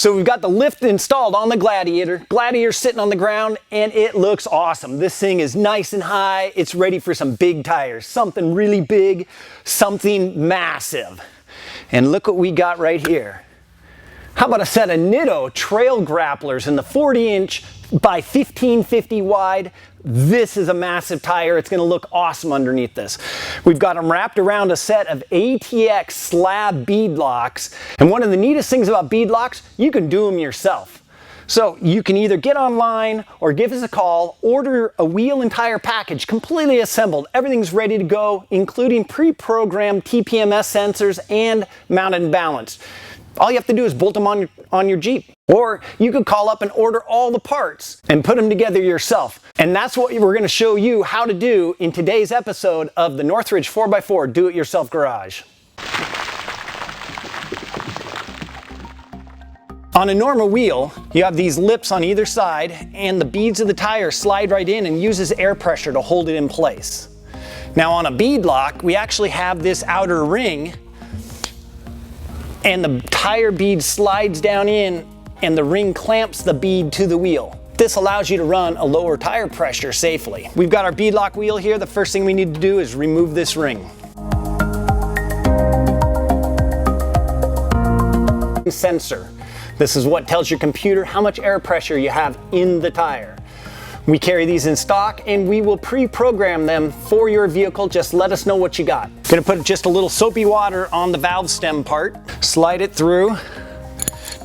So we've got the lift installed on the Gladiator. Gladiator's sitting on the ground and it looks awesome. This thing is nice and high. It's ready for some big tires, something really big, something massive. And look what we got right here. How about a set of Nitto Trail Grapplers in the 40-inch by 1550 wide. This is a massive tire. It's going to look awesome underneath this. We've got them wrapped around a set of ATX slab beadlocks. And one of the neatest things about beadlocks, you can do them yourself. So you can either get online or give us a call, order a wheel and tire package completely assembled. Everything's ready to go, including pre-programmed TPMS sensors and mounted and balanced. All you have to do is bolt them on your Jeep. Or you could call up and order all the parts and put them together yourself. And that's what we're going to show you how to do in today's episode of the Northridge 4x4 Do-It-Yourself Garage. On a normal wheel, you have these lips on either side and the beads of the tire slide right in and uses air pressure to hold it in place. Now on a beadlock, we actually have this outer ring and the tire bead slides down in and the ring clamps the bead to the wheel. This allows you to run a lower tire pressure safely. We've got our beadlock wheel here. The first thing we need to do is remove this ring. Sensor. This is what tells your computer how much air pressure you have in the tire. We carry these in stock and we will pre-program them for your vehicle. Just let us know what you got. Gonna put just a little soapy water on the valve stem part, slide it through.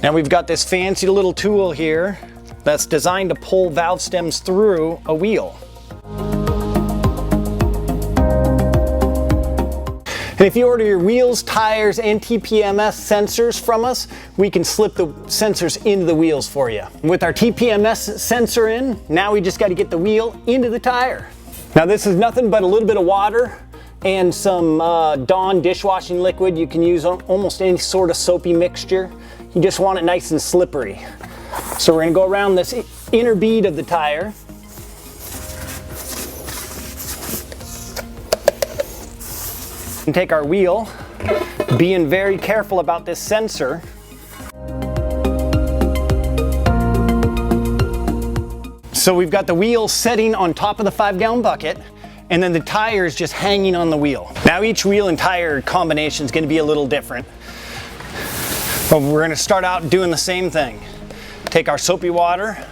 Now we've got this fancy little tool here that's designed to pull valve stems through a wheel. And if you order your wheels, tires, and TPMS sensors from us, we can slip the sensors into the wheels for you. With our TPMS sensor in, now we just got to get the wheel into the tire. Now this is nothing but a little bit of water and some Dawn dishwashing liquid. You can use almost any sort of soapy mixture. You just want it nice and slippery. So we're going to go around this inner bead of the tire. And take our wheel, being very careful about this sensor. So we've got the wheel setting on top of the 5-gallon bucket, and then the tire is just hanging on the wheel. Now each wheel and tire combination is going to be a little different, but we're going to start out doing the same thing. Take our soapy water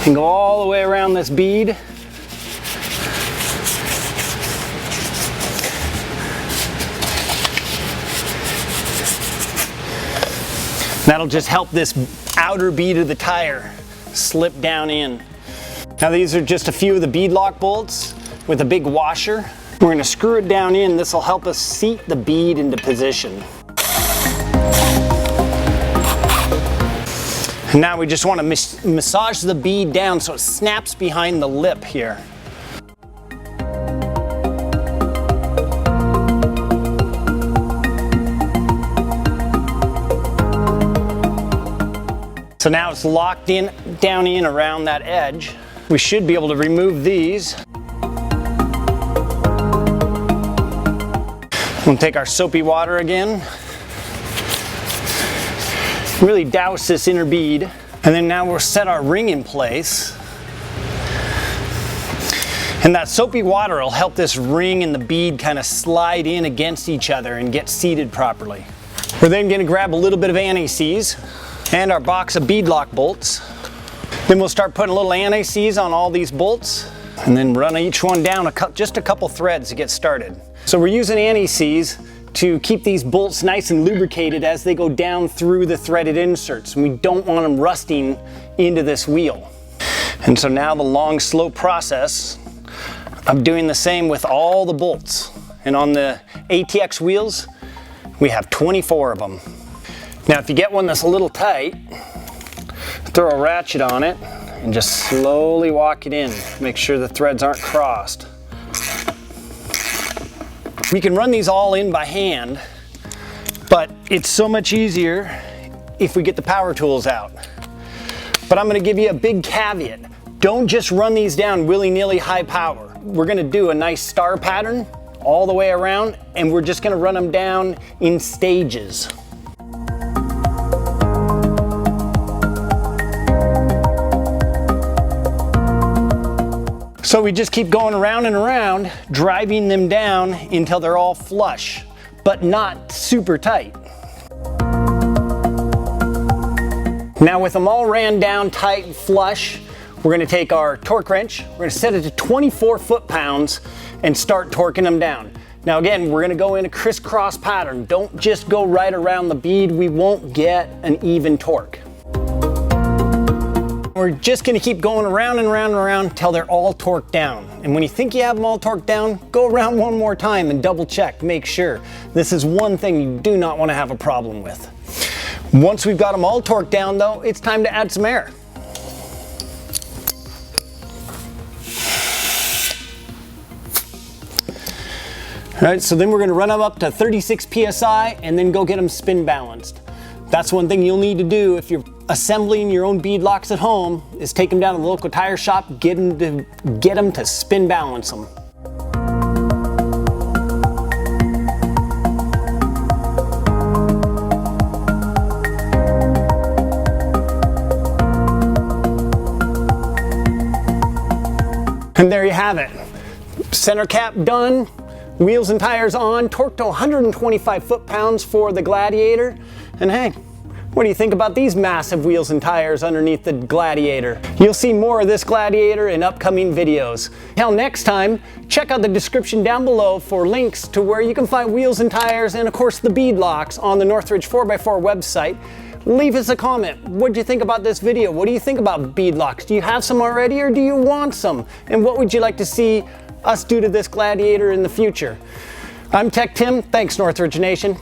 and go all the way around this bead. That'll just help this outer bead of the tire slip down in. Now these are just a few of the beadlock bolts with a big washer. We're going to screw it down in. This will help us seat the bead into position. And now we just want to massage the bead down so it snaps behind the lip here. So now it's locked in, down in around that edge. We should be able to remove these. We'll take our soapy water again. Really douse this inner bead. And then now we'll set our ring in place. And that soapy water will help this ring and the bead kind of slide in against each other and get seated properly. We're then going to grab a little bit of anti-seize and our box of beadlock bolts. Then we'll start putting a little anti-seize on all these bolts and then run each one down just a couple threads to get started. So we're using anti-seize to keep these bolts nice and lubricated as they go down through the threaded inserts. And we don't want them rusting into this wheel. And so now the long, slow process of doing the same with all the bolts. And on the ATX wheels, we have 24 of them. Now if you get one that's a little tight, throw a ratchet on it and just slowly walk it in. Make sure the threads aren't crossed. We can run these all in by hand, but it's so much easier if we get the power tools out. But I'm going to give you a big caveat. Don't just run these down willy-nilly high power. We're going to do a nice star pattern all the way around, and we're just going to run them down in stages. So we just keep going around and around, driving them down until they're all flush, but not super tight. Now with them all ran down tight and flush, we're going to take our torque wrench, we're going to set it to 24 foot-pounds and start torquing them down. Now again, we're going to go in a crisscross pattern. Don't just go right around the bead. We won't get an even torque. We're just going to keep going around and around and around until they're all torqued down. And when you think you have them all torqued down, go around one more time and double check, make sure. This is one thing you do not want to have a problem with. Once we've got them all torqued down though, it's time to add some air. All right, so then we're going to run them up to 36 PSI and then go get them spin balanced. That's one thing you'll need to do if you're assembling your own bead locks at home, is take them down to the local tire shop, get them to spin balance them. And there you have it. Center cap done, wheels and tires on, torqued to 125 foot-pounds for the Gladiator. And hey, what do you think about these massive wheels and tires underneath the Gladiator? You'll see more of this Gladiator in upcoming videos. Till next time, check out the description down below for links to where you can find wheels and tires and of course the bead locks on the Northridge 4x4 website. Leave us a comment. What do you think about this video? What do you think about bead locks? Do you have some already or do you want some? And what would you like to see us do to this Gladiator in the future? I'm Tech Tim. Thanks, Northridge Nation.